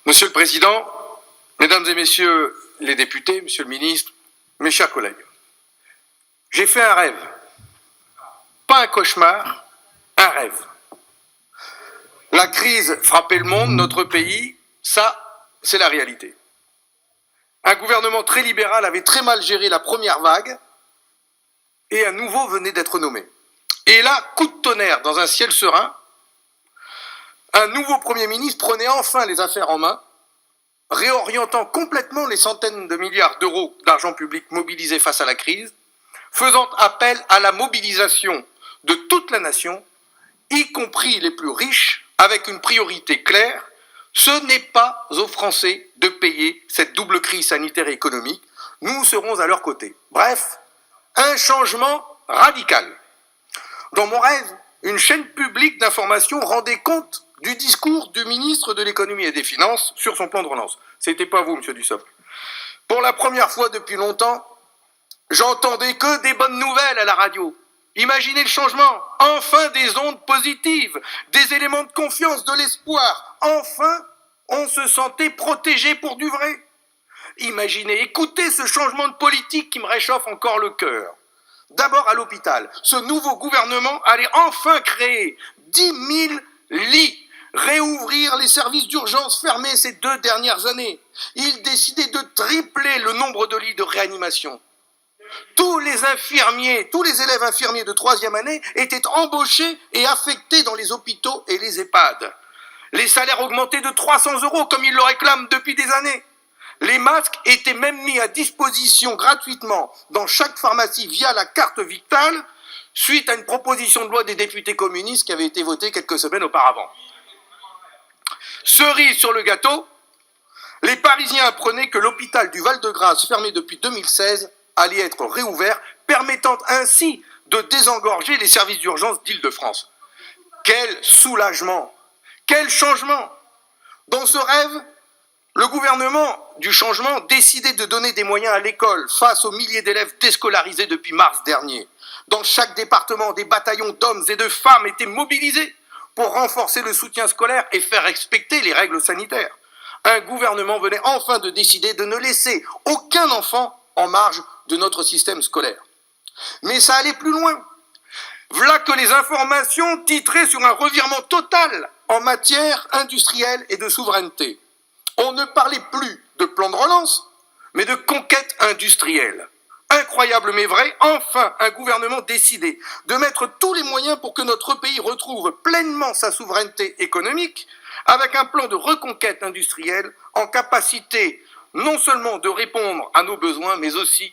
Monsieur le Président, Mesdames et Messieurs les députés, Monsieur le Ministre, mes chers collègues, j'ai fait un rêve, pas un cauchemar, un rêve. La crise frappait le monde, notre pays, ça, c'est la réalité. Un gouvernement très libéral avait très mal géré la première vague et un nouveau venait d'être nommé. Et là, coup de tonnerre, dans un ciel serein, un nouveau Premier ministre prenait enfin les affaires en main, réorientant complètement les centaines de milliards d'euros d'argent public mobilisés face à la crise, faisant appel à la mobilisation de toute la nation, y compris les plus riches, avec une priorité claire: ce n'est pas aux Français de payer cette double crise sanitaire et économique, nous serons à leur côté. Bref, un changement radical. Dans mon rêve, une chaîne publique d'information rendait compte du discours du ministre de l'économie et des finances sur son plan de relance. C'était pas vous, monsieur Dussopt. Pour la première fois depuis longtemps, j'entendais que des bonnes nouvelles à la radio. Imaginez le changement. Enfin des ondes positives, des éléments de confiance, de l'espoir. Enfin, on se sentait protégé pour du vrai. Imaginez, écoutez ce changement de politique qui me réchauffe encore le cœur. D'abord à l'hôpital, ce nouveau gouvernement allait enfin créer 10 000 lits, réouvrir les services d'urgence fermés ces 2 dernières années. Il décidait de tripler le nombre de lits de réanimation. Tous les élèves infirmiers de 3e année étaient embauchés et affectés dans les hôpitaux et les EHPAD. Les salaires augmentaient de 300 € comme ils le réclament depuis des années. Les masques étaient même mis à disposition gratuitement dans chaque pharmacie via la carte Vitale, suite à une proposition de loi des députés communistes qui avait été votée quelques semaines auparavant. Cerise sur le gâteau, les Parisiens apprenaient que l'hôpital du Val-de-Grâce, fermé depuis 2016, allait être réouvert, permettant ainsi de désengorger les services d'urgence d'Île-de-France. Quel soulagement! Quel changement! Dans ce rêve, le gouvernement du changement décidait de donner des moyens à l'école face aux milliers d'élèves déscolarisés depuis mars dernier. Dans chaque département, des bataillons d'hommes et de femmes étaient mobilisés pour renforcer le soutien scolaire et faire respecter les règles sanitaires. Un gouvernement venait enfin de décider de ne laisser aucun enfant en marge de notre système scolaire. Mais ça allait plus loin. Voilà que les informations titraient sur un revirement total en matière industrielle et de souveraineté. On ne parlait plus de plan de relance, mais de conquête industrielle. Incroyable mais vrai, enfin un gouvernement décidé de mettre tous les moyens pour que notre pays retrouve pleinement sa souveraineté économique, avec un plan de reconquête industrielle en capacité non seulement de répondre à nos besoins, mais aussi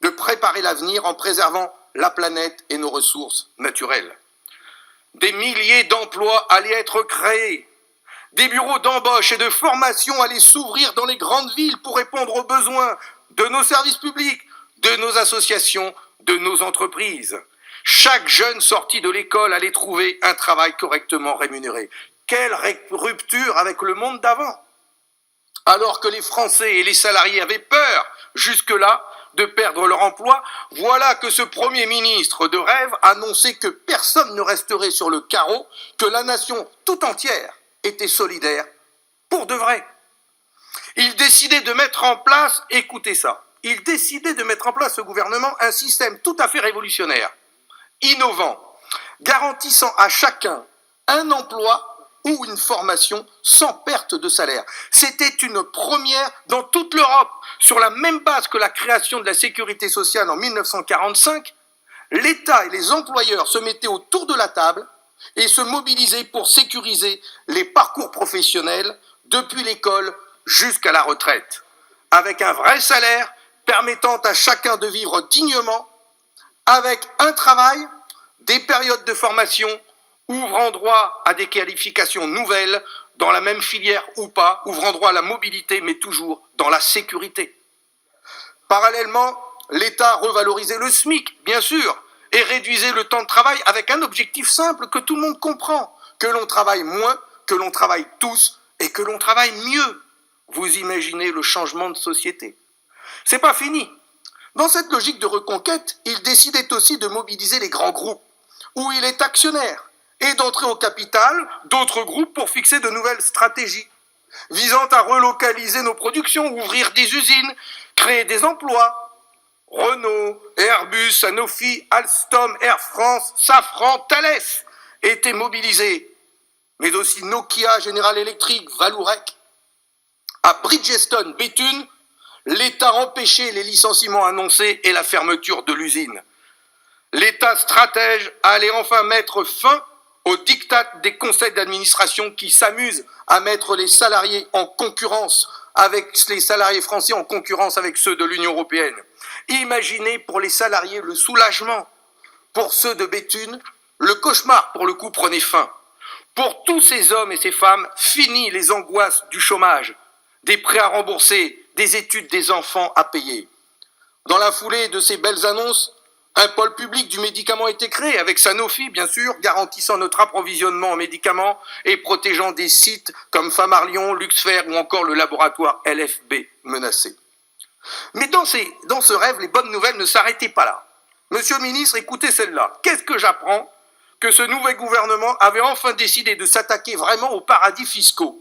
de préparer l'avenir en préservant la planète et nos ressources naturelles. Des milliers d'emplois allaient être créés. Des bureaux d'embauche et de formation allaient s'ouvrir dans les grandes villes pour répondre aux besoins de nos services publics, de nos associations, de nos entreprises. Chaque jeune sorti de l'école allait trouver un travail correctement rémunéré. Quelle rupture avec le monde d'avant! Alors que les Français et les salariés avaient peur, jusque-là, de perdre leur emploi, voilà que ce Premier ministre de rêve annonçait que personne ne resterait sur le carreau, que la nation tout entière était solidaire pour de vrai. Il décidait de mettre en place, écoutez ça, il décidait de mettre en place ce gouvernement un système tout à fait révolutionnaire, innovant, garantissant à chacun un emploi ou une formation sans perte de salaire. C'était une première dans toute l'Europe. Sur la même base que la création de la sécurité sociale en 1945, l'État et les employeurs se mettaient autour de la table et se mobilisaient pour sécuriser les parcours professionnels depuis l'école jusqu'à la retraite, avec un vrai salaire permettant à chacun de vivre dignement, avec un travail, des périodes de formation ouvrant droit à des qualifications nouvelles dans la même filière ou pas, ouvrant droit à la mobilité, mais toujours dans la sécurité. Parallèlement, l'État revalorisait le SMIC, bien sûr, et réduisait le temps de travail avec un objectif simple que tout le monde comprend, que l'on travaille moins, que l'on travaille tous et que l'on travaille mieux. Vous imaginez le changement de société. C'est pas fini. Dans cette logique de reconquête, il décidait aussi de mobiliser les grands groupes, où il est actionnaire, et d'entrer au capital d'autres groupes pour fixer de nouvelles stratégies. visant à relocaliser nos productions, ouvrir des usines, créer des emplois. Renault, Airbus, Sanofi, Alstom, Air France, Safran, Thales étaient mobilisés, mais aussi Nokia, General Electric, Vallourec. À Bridgestone, Béthune, l'État empêchait les licenciements annoncés et la fermeture de l'usine. L'État stratège allait enfin mettre fin au diktat des conseils d'administration qui s'amusent à mettre les salariés en concurrence avec les salariés français en concurrence avec ceux de l'Union européenne. Imaginez pour les salariés le soulagement. Pour ceux de Béthune, le cauchemar pour le coup prenait fin. Pour tous ces hommes et ces femmes, fini les angoisses du chômage, des prêts à rembourser, des études des enfants à payer. Dans la foulée de ces belles annonces, un pôle public du médicament a été créé, avec Sanofi, bien sûr, garantissant notre approvisionnement en médicaments et protégeant des sites comme Famarlion, Luxfer ou encore le laboratoire LFB menacé. Mais dans ce rêve, les bonnes nouvelles ne s'arrêtaient pas là. Monsieur le ministre, écoutez celle-là. Qu'est-ce que j'apprends? Que ce nouvel gouvernement avait enfin décidé de s'attaquer vraiment aux paradis fiscaux.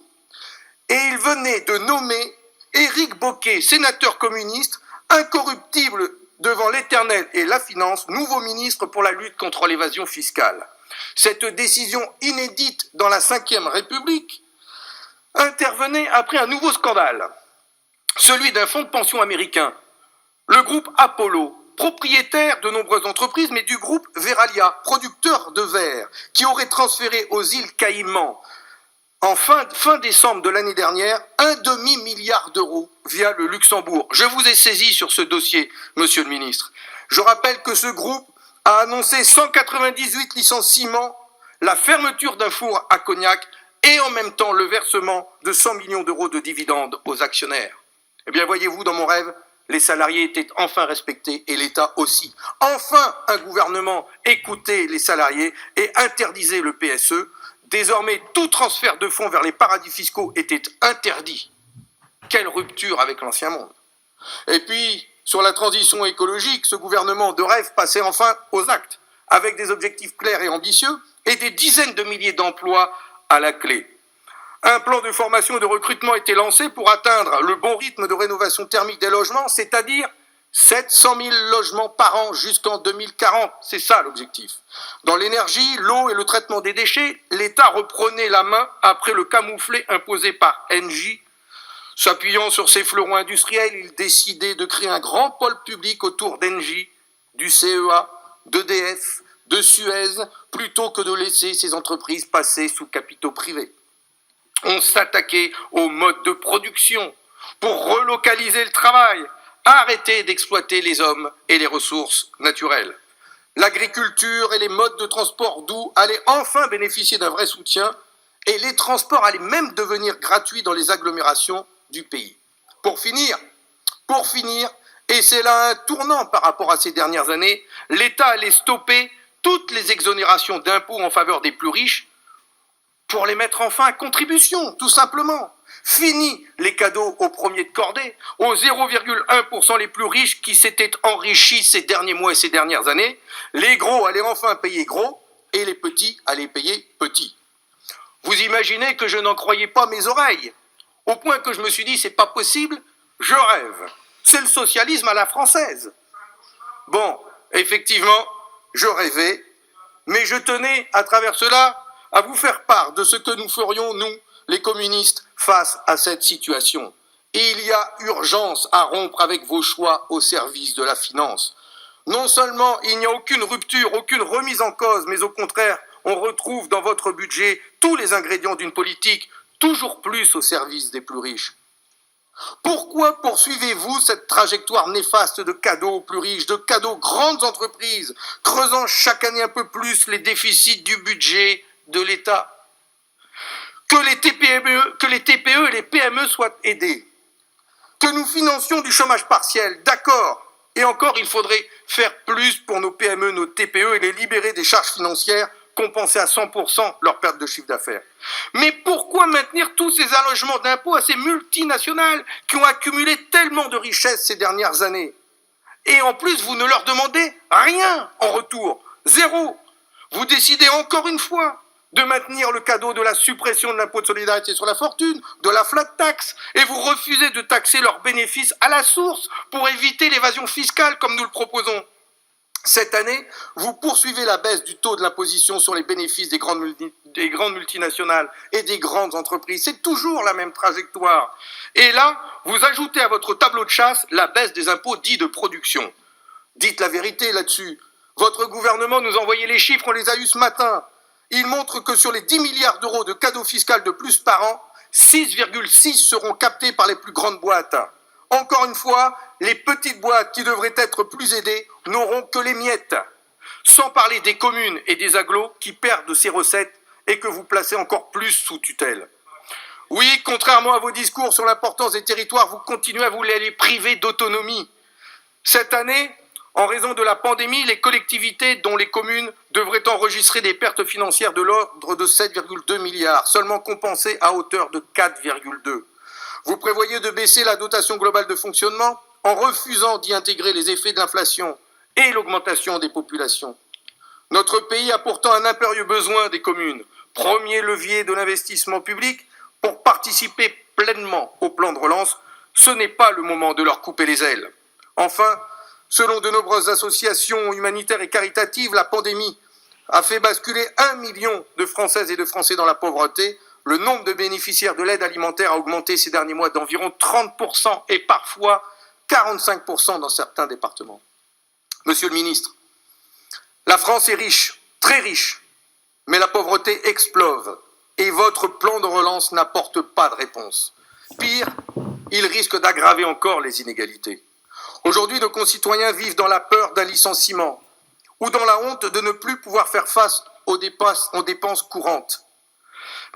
Et il venait de nommer Éric Bocquet, sénateur communiste, incorruptible devant l'éternel et la finance, nouveau ministre pour la lutte contre l'évasion fiscale. Cette décision inédite dans la Ve République intervenait après un nouveau scandale, celui d'un fonds de pension américain, le groupe Apollo, propriétaire de nombreuses entreprises, mais du groupe Veralia, producteur de verre, qui aurait transféré aux îles Caïmans, en fin décembre de l'année dernière, 1,5 milliard d'euros via le Luxembourg. Je vous ai saisi sur ce dossier, monsieur le ministre. Je rappelle que ce groupe a annoncé 198 licenciements, la fermeture d'un four à Cognac et en même temps le versement de 100 millions d'euros de dividendes aux actionnaires. Eh bien, voyez-vous, dans mon rêve, les salariés étaient enfin respectés et l'État aussi. Enfin, un gouvernement écoutait les salariés et interdisait le PSE. Désormais, tout transfert de fonds vers les paradis fiscaux était interdit. Quelle rupture avec l'ancien monde. Et puis, sur la transition écologique, ce gouvernement de rêve passait enfin aux actes, avec des objectifs clairs et ambitieux et des dizaines de milliers d'emplois à la clé. Un plan de formation et de recrutement était lancé pour atteindre le bon rythme de rénovation thermique des logements, c'est-à-dire 700 000 logements par an jusqu'en 2040. C'est ça l'objectif. Dans l'énergie, l'eau et le traitement des déchets, l'État reprenait la main après le camouflet imposé par Engie. S'appuyant sur ses fleurons industriels, il décidait de créer un grand pôle public autour d'Engie, du CEA, d'EDF, de Suez, plutôt que de laisser ces entreprises passer sous capitaux privés. On s'attaquait au mode de production pour relocaliser le travail, arrêter d'exploiter les hommes et les ressources naturelles. L'agriculture et les modes de transport doux allaient enfin bénéficier d'un vrai soutien et les transports allaient même devenir gratuits dans les agglomérations du pays. Pour finir, et c'est là un tournant par rapport à ces dernières années, l'État allait stopper toutes les exonérations d'impôts en faveur des plus riches pour les mettre enfin à contribution, tout simplement. Fini les cadeaux aux premiers de cordée, aux 0,1% les plus riches qui s'étaient enrichis ces derniers mois et ces dernières années. Les gros allaient enfin payer gros et les petits allaient payer petits. Vous imaginez que je n'en croyais pas mes oreilles, au point que je me suis dit c'est pas possible, je rêve. C'est le socialisme à la française. Bon, effectivement, je rêvais, mais je tenais à travers cela à vous faire part de ce que nous ferions, nous, les communistes, face à cette situation. Et il y a urgence à rompre avec vos choix au service de la finance. Non seulement il n'y a aucune rupture, aucune remise en cause, mais au contraire, on retrouve dans votre budget tous les ingrédients d'une politique toujours plus au service des plus riches. Pourquoi poursuivez-vous cette trajectoire néfaste de cadeaux aux plus riches, de cadeaux aux grandes entreprises, creusant chaque année un peu plus les déficits du budget de l'État? Que les TPE et les PME soient aidés. Que nous financions du chômage partiel, d'accord. Et encore, il faudrait faire plus pour nos PME, nos TPE et les libérer des charges financières, compenser à 100% leur perte de chiffre d'affaires. Mais pourquoi maintenir tous ces allégements d'impôts à ces multinationales qui ont accumulé tellement de richesses ces dernières années? Et en plus, vous ne leur demandez rien en retour. Zéro. Vous décidez encore une fois de maintenir le cadeau de la suppression de l'impôt de solidarité sur la fortune, de la flat tax, et vous refusez de taxer leurs bénéfices à la source pour éviter l'évasion fiscale comme nous le proposons. Cette année, vous poursuivez la baisse du taux de l'imposition sur les bénéfices des grandes multinationales et des grandes entreprises. C'est toujours la même trajectoire. Et là, vous ajoutez à votre tableau de chasse la baisse des impôts dits de production. Dites la vérité là-dessus. Votre gouvernement nous a envoyé les chiffres, on les a eus ce matin. Ils montrent que sur les 10 milliards d'euros de cadeaux fiscaux de plus par an, 6,6 seront captés par les plus grandes boîtes. Encore une fois, les petites boîtes qui devraient être plus aidées n'auront que les miettes. Sans parler des communes et des agglos qui perdent de ces recettes et que vous placez encore plus sous tutelle. Oui, contrairement à vos discours sur l'importance des territoires, vous continuez à vous les priver d'autonomie. Cette année, en raison de la pandémie, les collectivités, dont les communes, devraient enregistrer des pertes financières de l'ordre de 7,2 milliards, seulement compensées à hauteur de 4,2. Vous prévoyez de baisser la dotation globale de fonctionnement en refusant d'y intégrer les effets de l'inflation et l'augmentation des populations. Notre pays a pourtant un impérieux besoin des communes, premier levier de l'investissement public, pour participer pleinement au plan de relance. Ce n'est pas le moment de leur couper les ailes. Enfin, selon de nombreuses associations humanitaires et caritatives, la pandémie a fait basculer 1 million de Françaises et de Français dans la pauvreté. Le nombre de bénéficiaires de l'aide alimentaire a augmenté ces derniers mois d'environ 30% et parfois 45% dans certains départements. Monsieur le ministre, la France est riche, très riche, mais la pauvreté explose et votre plan de relance n'apporte pas de réponse. Pire, il risque d'aggraver encore les inégalités. Aujourd'hui, nos concitoyens vivent dans la peur d'un licenciement ou dans la honte de ne plus pouvoir faire face aux dépenses courantes.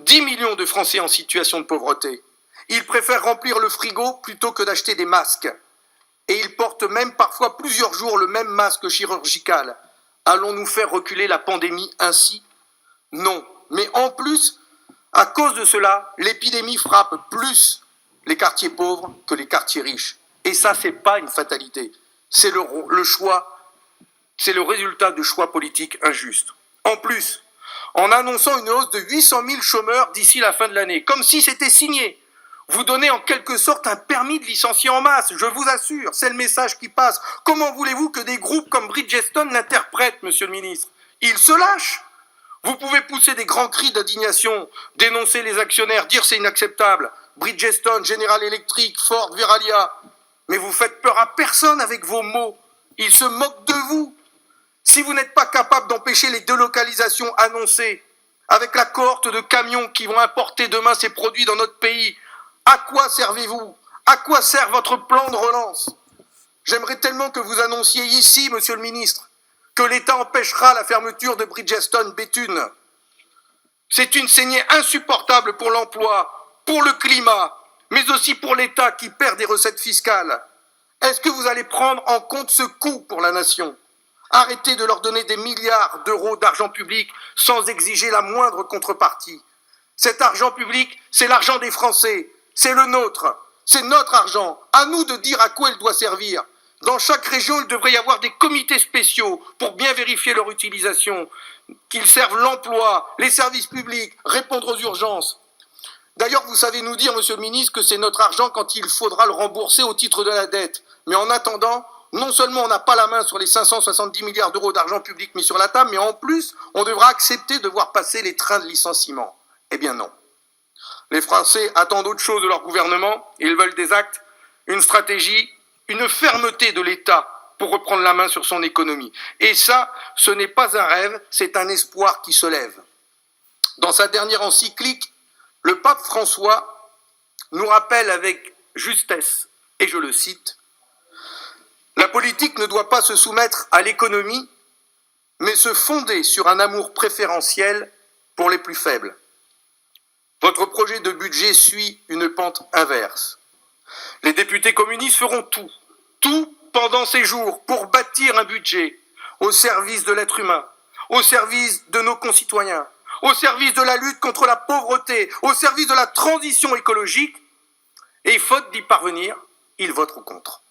10 millions de Français en situation de pauvreté. Ils préfèrent remplir le frigo plutôt que d'acheter des masques. Et ils portent même parfois plusieurs jours le même masque chirurgical. Allons-nous faire reculer la pandémie ainsi? Non. Mais en plus, à cause de cela, l'épidémie frappe plus les quartiers pauvres que les quartiers riches. Et ça, c'est pas une fatalité. C'est le choix, c'est le résultat de choix politiques injustes. En plus, en annonçant une hausse de 800 000 chômeurs d'ici la fin de l'année, comme si c'était signé. Vous donnez en quelque sorte un permis de licencier en masse, je vous assure, c'est le message qui passe. Comment voulez-vous que des groupes comme Bridgestone l'interprètent, monsieur le ministre? Ils se lâchent. Vous pouvez pousser des grands cris d'indignation, dénoncer les actionnaires, dire c'est inacceptable. Bridgestone, General Electric, Ford, Veralia. Mais vous faites peur à personne avec vos mots. Ils se moquent de vous. Si vous n'êtes pas capable d'empêcher les délocalisations annoncées, avec la cohorte de camions qui vont importer demain ces produits dans notre pays, à quoi servez-vous? À quoi sert votre plan de relance? J'aimerais tellement que vous annonciez ici, monsieur le ministre, que l'État empêchera la fermeture de Bridgestone Béthune. C'est une saignée insupportable pour l'emploi, pour le climat, mais aussi pour l'État qui perd des recettes fiscales. Est-ce que vous allez prendre en compte ce coût pour la nation? Arrêtez de leur donner des milliards d'euros d'argent public sans exiger la moindre contrepartie. Cet argent public, c'est l'argent des Français, c'est le nôtre, c'est notre argent. À nous de dire à quoi il doit servir. Dans chaque région, il devrait y avoir des comités spéciaux pour bien vérifier leur utilisation, qu'ils servent l'emploi, les services publics, répondre aux urgences. D'ailleurs, vous savez nous dire, monsieur le ministre, que c'est notre argent quand il faudra le rembourser au titre de la dette. Mais en attendant, non seulement on n'a pas la main sur les 570 milliards d'euros d'argent public mis sur la table, mais en plus, on devra accepter de voir passer les trains de licenciement. Eh bien non. Les Français attendent autre chose de leur gouvernement, ils veulent des actes, une stratégie, une fermeté de l'État pour reprendre la main sur son économie. Et ça, ce n'est pas un rêve, c'est un espoir qui se lève. Dans sa dernière encyclique, le pape François nous rappelle avec justesse, et je le cite, « La politique ne doit pas se soumettre à l'économie, mais se fonder sur un amour préférentiel pour les plus faibles. Votre projet de budget suit une pente inverse. Les députés communistes feront tout pendant ces jours pour bâtir un budget au service de l'être humain, au service de nos concitoyens, au service de la lutte contre la pauvreté, au service de la transition écologique, et faute d'y parvenir, ils voteront contre.